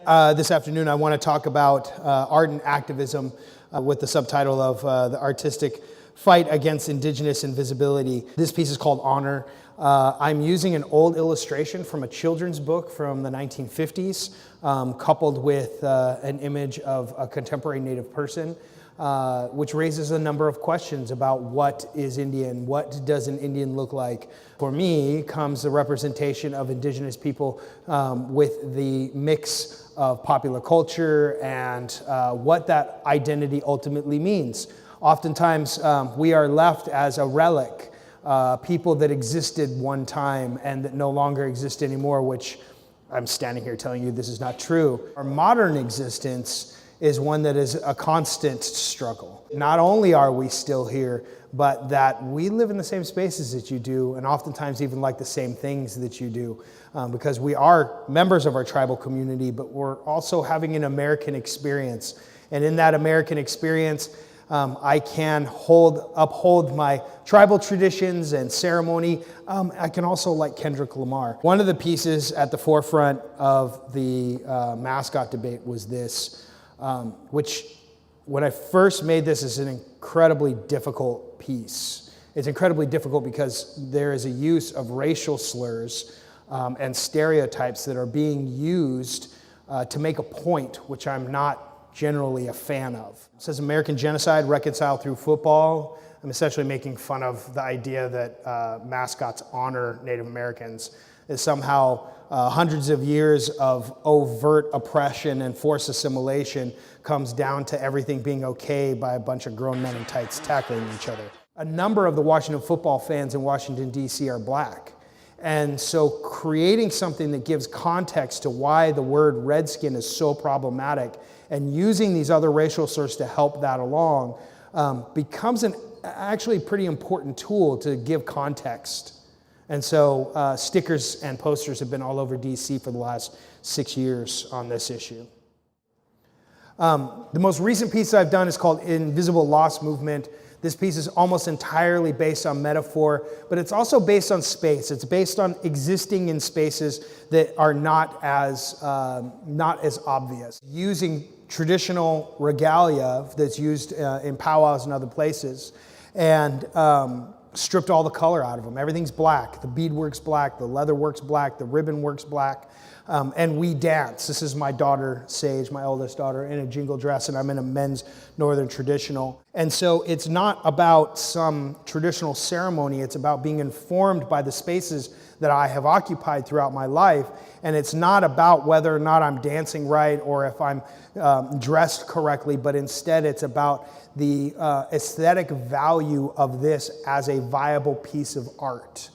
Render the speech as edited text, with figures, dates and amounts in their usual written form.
This afternoon, I want to talk about art and activism with the subtitle of The Artistic Fight Against Indigenous Invisibility. This piece is called Honor. I'm using an old illustration from a children's book from the 1950s, coupled with an image of a contemporary Native person, which raises a number of questions about what is Indian, what does an Indian look like. For me comes the representation of indigenous people with the mix of popular culture and what that identity ultimately means. Oftentimes we are left as a relic, people that existed one time and that no longer exist anymore, which I'm standing here telling you this is not true. Our modern existence is one that is a constant struggle. Not only are we still here, but that we live in the same spaces that you do, and oftentimes even like the same things that you do, because we are members of our tribal community, but we're also having an American experience. And in that American experience, I can uphold my tribal traditions and ceremony. I can also like Kendrick Lamar. One of the pieces at the forefront of the mascot debate was this, which when I first made this is an incredibly difficult piece. It's incredibly difficult because there is a use of racial slurs and stereotypes that are being used to make a point, which I'm not generally a fan of. It says American genocide reconciled through football. I'm essentially making fun of the idea that mascots honor Native Americans. Is somehow hundreds of years of overt oppression and forced assimilation comes down to everything being okay by a bunch of grown men in tights tackling each other. A number of the Washington football fans in Washington, D.C. are black. And so creating something that gives context to why the word redskin is so problematic and using these other racial slurs to help that along becomes an actually pretty important tool to give context. And so stickers and posters have been all over DC for the last 6 years on this issue. The most recent piece I've done is called Invisible Loss Movement. This piece is almost entirely based on metaphor, but it's also based on space. It's based on existing in spaces that are not as obvious. Using traditional regalia that's used in powwows and other places, and stripped all the color out of them. Everything's black. The beadwork's black, the leather work's black, the ribbon work's black, and we dance. This is my daughter, Sage, my oldest daughter, in a jingle dress, and I'm in a men's northern traditional. And so it's not about some traditional ceremony, it's about being informed by the spaces that I have occupied throughout my life, and it's not about whether or not I'm dancing right or if I'm dressed correctly, but instead it's about the aesthetic value of this as a viable piece of art.